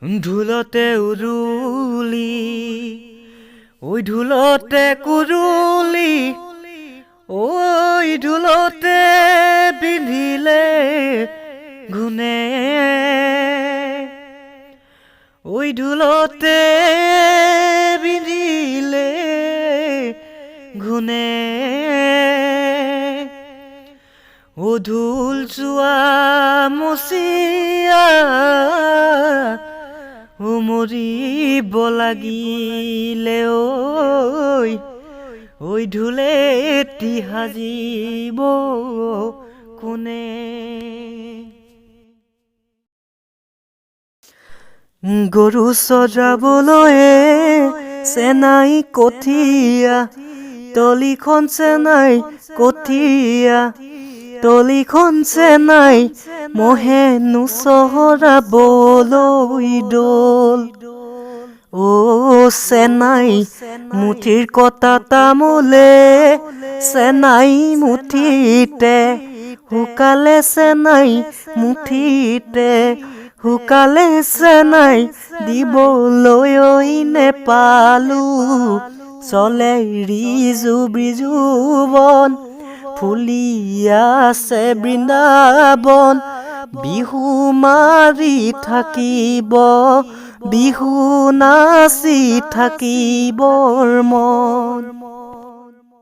ঢোলতে উৰুলি ঐ ঢোলতে কুৰুলি ঐ ঢোলতে বিন্ধিলে গুণে ঐ ঢোলতে বিন্ধিলে গুণে ও ঢোল যোৱা মচিয়া মৰিব লাগিলে ঐ ঢোলে এটি সাজিব কোনে গৰু চৰাবলৈ চেনাই কঠীয়া তলিখন চেনাই কঠীয়া তলিখন চেনাই মহে নুচহৰাবলৈ দোল ও চেনাই মুঠিৰ কটা তামোলে চেনাই মুঠিতে শুকালে চেনাই মুঠিতে শুকালে চেনাই দিবলৈ নেপালো চলে ৰিজু বিজুবন ফুলি আছে বৃন্দাবন বিহু মাৰি থাকিব বিহু নাচি থাকিবৰ মন